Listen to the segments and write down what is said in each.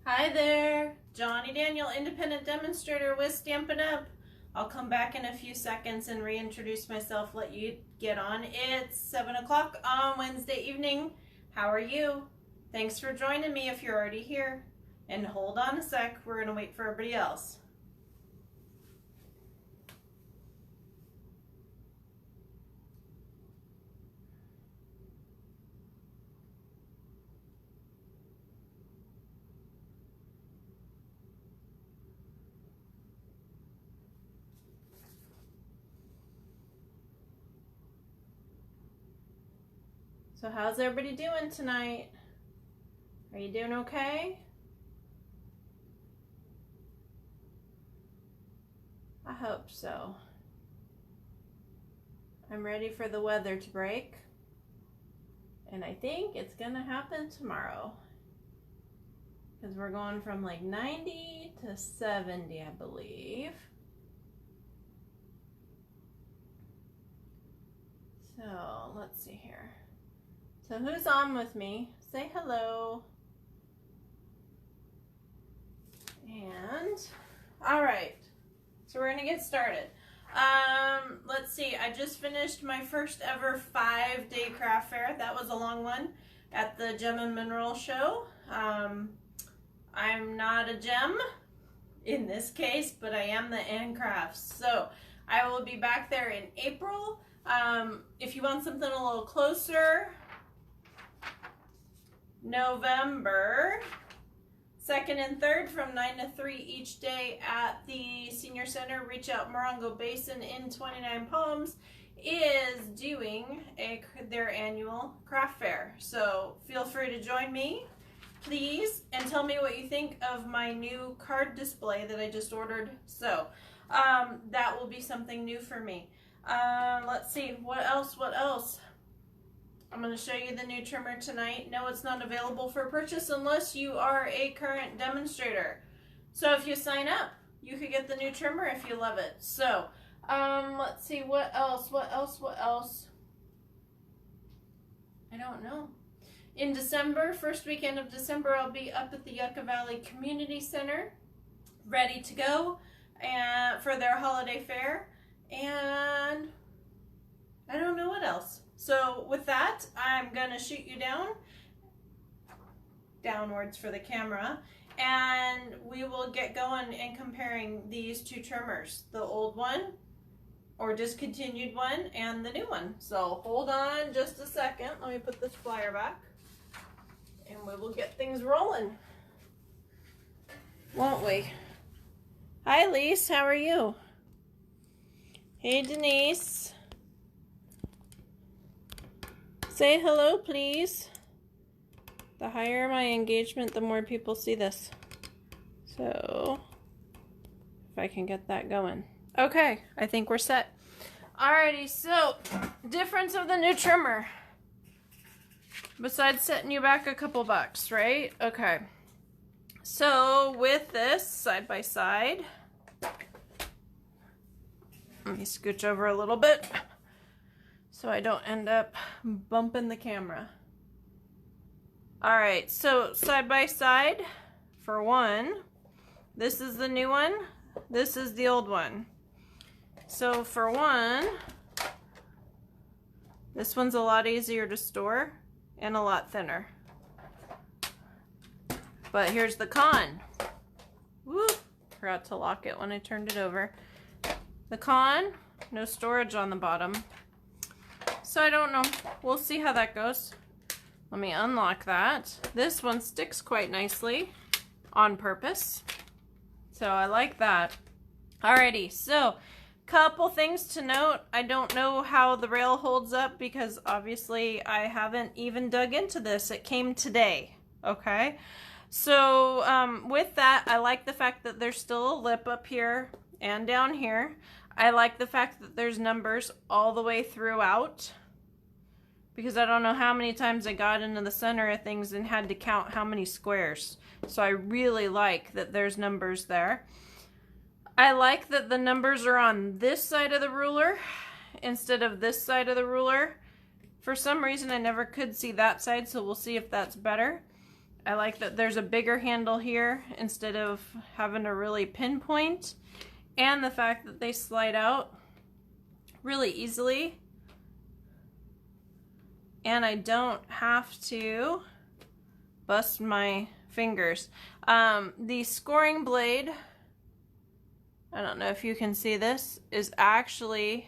Hi there, Johnny Daniel, independent demonstrator with Stampin' Up. I'll come back in a few seconds and reintroduce myself, let you get on. It's 7 o'clock on Wednesday evening. How are you? Thanks for joining me if you're already here. And hold on a sec, we're gonna wait for everybody else. So how's everybody doing tonight? Are you doing okay? I hope so. I'm ready for the weather to break. And I think it's gonna happen tomorrow. Because we're going from like 90 to 70, I believe. So let's see here. So who's on with me? Say hello. And all right, so we're gonna get started. Let's see, I just finished my first ever 5-day craft fair. That was a long one at the Gem and Mineral Show. I'm not a gem in this case, but I am the Ann Crafts. So I will be back there in April. If you want something a little closer, November 2nd and 3rd from 9 to 3 each day at the Senior Center. Reach Out Morongo Basin in 29 Palms is doing their annual craft fair. So feel free to join me, please, and tell me what you think of my new card display that I just ordered. So that will be something new for me. Let's see, what else? I'm going to show you the new trimmer tonight. No, it's not available for purchase unless you are a current demonstrator. So if you sign up, you could get the new trimmer if you love it. So, let's see, what else? I don't know. In December, first weekend of December, I'll be up at the Yucca Valley Community Center, ready to go for their holiday fair. And I don't know what else. So with that, I'm gonna shoot you downwards for the camera, and we will get going and comparing these two trimmers, the old one or discontinued one and the new one. So hold on just a second. Let me put this flyer back and we will get things rolling, won't we? Hi Lise, how are you? Hey Denise. Say hello, please. The higher my engagement, the more people see this. So, if I can get that going. Okay, I think we're set. Alrighty, so, difference of the new trimmer. Besides setting you back a couple bucks, right? Okay. So, with this, side by side. Let me scooch over a little bit, so I don't end up bumping the camera. All right, so side by side, for one, this is the new one, this is the old one. So for one, this one's a lot easier to store and a lot thinner. But here's the con. Woo, forgot to lock it when I turned it over. The con, no storage on the bottom. So I don't know. We'll see how that goes. Let me unlock that. This one sticks quite nicely on purpose. So I like that. Alrighty, so couple things to note. I don't know how the rail holds up because obviously I haven't even dug into this. It came today, okay? So with that, I like the fact that there's still a lip up here and down here. I like the fact that there's numbers all the way throughout, because I don't know how many times I got into the center of things and had to count how many squares. So I really like that there's numbers there. I like that the numbers are on this side of the ruler instead of this side of the ruler. For some reason I never could see that side, so we'll see if that's better. I like that there's a bigger handle here instead of having to really pinpoint, and the fact that they slide out really easily, and I don't have to bust my fingers. The scoring blade, I don't know if you can see this, is actually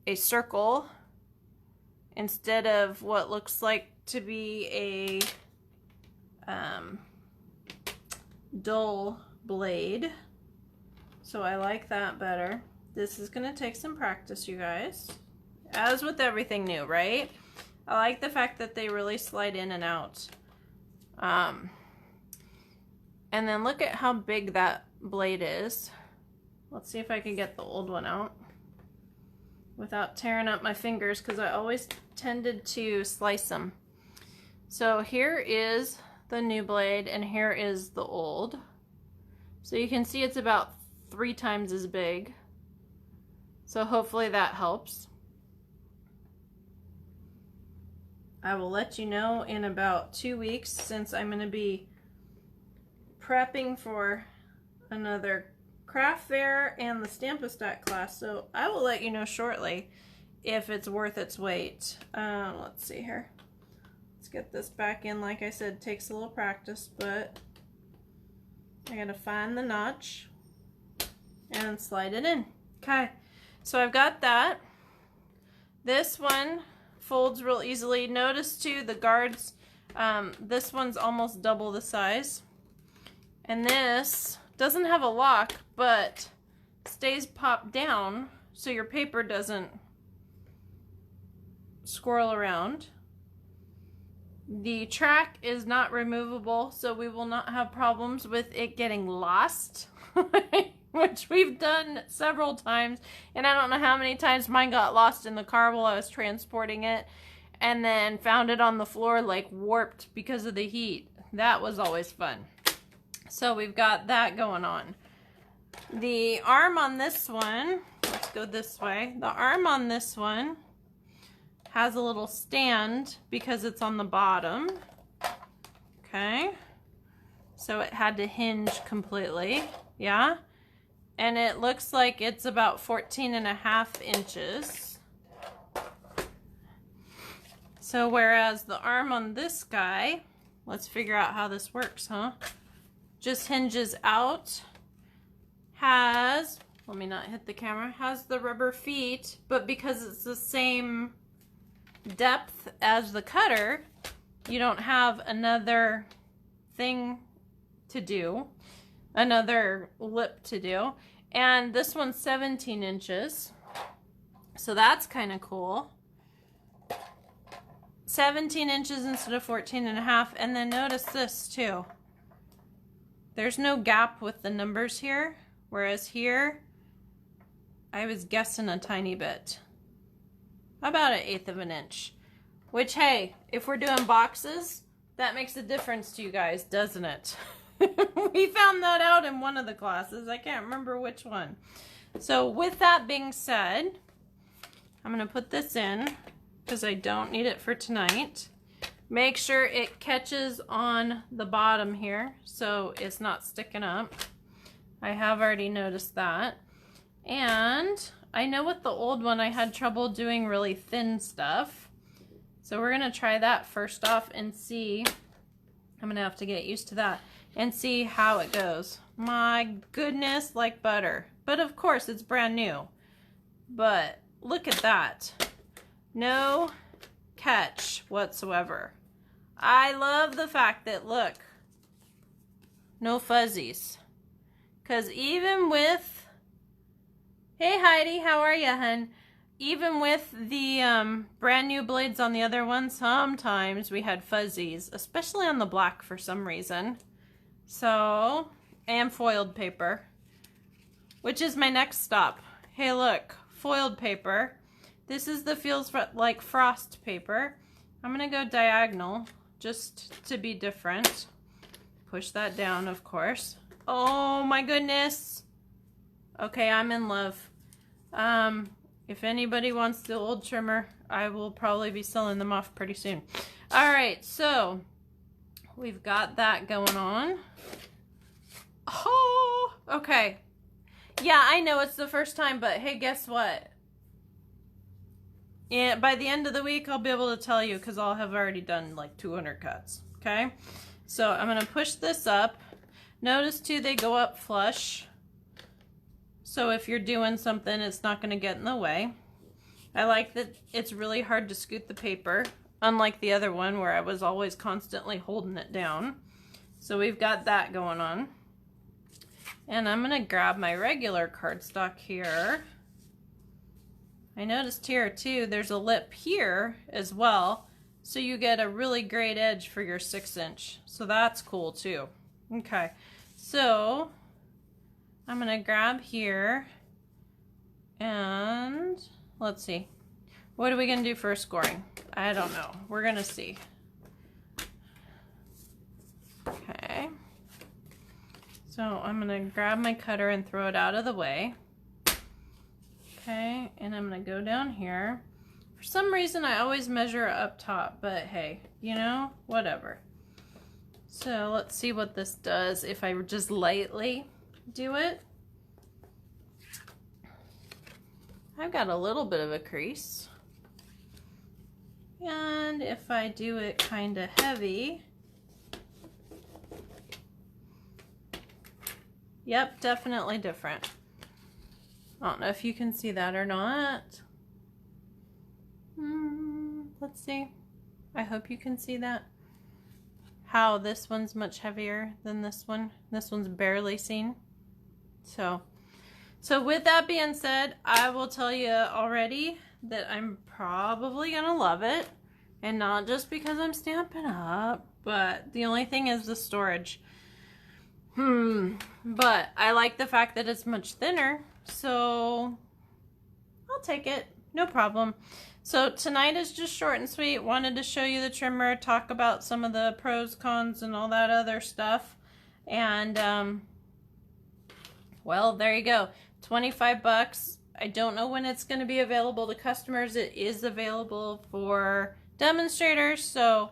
a circle instead of what looks like to be a dull blade. So I like that better. This is gonna take some practice, you guys. As with everything new, right? I like the fact that they really slide in and out. And then look at how big that blade is. Let's see if I can get the old one out without tearing up my fingers, because I always tended to slice them. So here is the new blade and here is the old. So you can see it's about 3 times as big. So hopefully that helps. I will let you know in about 2 weeks, since I'm going to be prepping for another craft fair and the Stamp-A-Stack class. So I will let you know shortly if it's worth its weight. Let's see here. Let's get this back in. Like I said, it takes a little practice, but I gotta find the notch and slide it in. Okay, so I've got that. This one folds real easily. Notice too the guards, this one's almost double the size. And this doesn't have a lock, but stays popped down so your paper doesn't swirl around. The track is not removable, so we will not have problems with it getting lost, which we've done several times. And I don't know how many times mine got lost in the car while I was transporting it, and then found it on the floor like warped because of the heat. That was always fun. So we've got that going on. The arm on this one, let's go this way. The arm on this one has a little stand because it's on the bottom. Okay. So it had to hinge completely. Yeah. And it looks like it's about 14.5 inches. So whereas the arm on this guy, let's figure out how this works, huh? Just hinges out, has, let me not hit the camera, has the rubber feet, but because it's the same depth as the cutter, you don't have another thing to do, another lip to do. And this one's 17 inches, so that's kind of cool. 17 inches instead of 14.5, and then notice this too. There's no gap with the numbers here, whereas here, I was guessing a tiny bit. About 1/8 of an inch. Which, hey, if we're doing boxes, that makes a difference to you guys, doesn't it? We found that out in one of the classes. I can't remember which one. So with that being said, I'm going to put this in because I don't need it for tonight. Make sure it catches on the bottom here so it's not sticking up. I have already noticed that. And I know with the old one I had trouble doing really thin stuff. So we're going to try that first off and see. I'm going to have to get used to that and see how it goes. My goodness, like butter. But of course it's brand new. But look at that. No catch whatsoever. I love the fact that, look, no fuzzies. Because even with, hey Heidi, how are you, hun? Even with the brand new blades on the other one, sometimes we had fuzzies, especially on the black for some reason. So, and foiled paper, which is my next stop. Hey look, foiled paper. This is the feels like frost paper. I'm gonna go diagonal just to be different. Push that down, of course. Oh my goodness. Okay, I'm in love. If anybody wants the old trimmer, I will probably be selling them off pretty soon. All right, so we've got that going on. Oh, okay. Yeah, I know it's the first time, but hey, guess what? Yeah, by the end of the week, I'll be able to tell you because I'll have already done like 200 cuts. Okay, so I'm going to push this up. Notice too, they go up flush. So if you're doing something, it's not going to get in the way. I like that it's really hard to scoot the paper, unlike the other one where I was always constantly holding it down. So we've got that going on. And I'm going to grab my regular cardstock here. I noticed here too, there's a lip here as well. So you get a really great edge for your 6-inch. So that's cool too. Okay, so I'm going to grab here and let's see. What are we going to do for scoring? I don't know. We're going to see. Okay. So I'm going to grab my cutter and throw it out of the way. Okay, and I'm going to go down here. For some reason, I always measure up top, but hey, you know, whatever. So let's see what this does if I just lightly do it. I've got a little bit of a crease. And if I do it kind of heavy, yep, definitely different. I don't know if you can see that or not. Let's see. I hope you can see that. How this one's much heavier than this one. This one's barely seen. So with that being said, I will tell you already that I'm probably gonna love it. And not just because I'm Stampin' Up, but the only thing is the storage. But I like the fact that it's much thinner, so I'll take it, no problem. So tonight is just short and sweet. Wanted to show you the trimmer, talk about some of the pros, cons, and all that other stuff. And well, there you go. 25 bucks. I don't know when it's going to be available to customers. It is available for demonstrators, so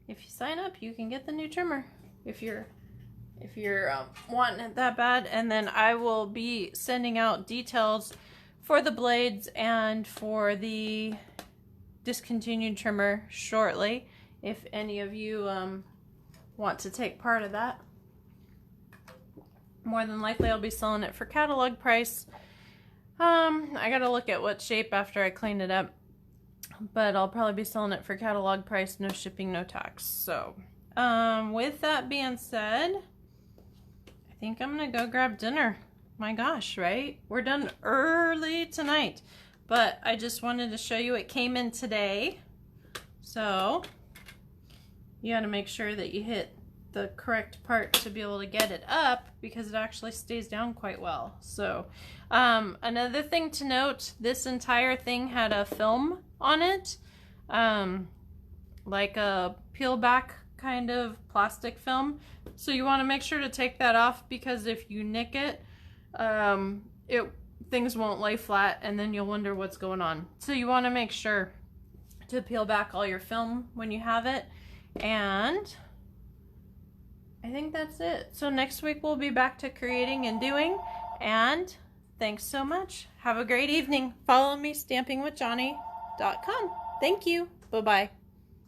if you sign up, you can get the new trimmer if you're wanting it that bad. And then I will be sending out details for the blades and for the discontinued trimmer shortly if any of you want to take part of that. More than likely I'll be selling it for catalog price. I gotta look at what shape after I clean it up, but I'll probably be selling it for catalog price, no shipping, no tax. So with that being said, I think I'm gonna go grab dinner. My gosh, right? We're done early tonight, but I just wanted to show you it came in today. So you gotta make sure that you hit the correct part to be able to get it up because it actually stays down quite well. So another thing to note, this entire thing had a film on it, like a peel back kind of plastic film. So you want to make sure to take that off because if you nick it, things won't lay flat and then you'll wonder what's going on. So you want to make sure to peel back all your film when you have it. And I think that's it. So next week we'll be back to creating and doing. And thanks so much. Have a great evening. Follow me, stampingwithjohnny.com. Thank you. Bye-bye.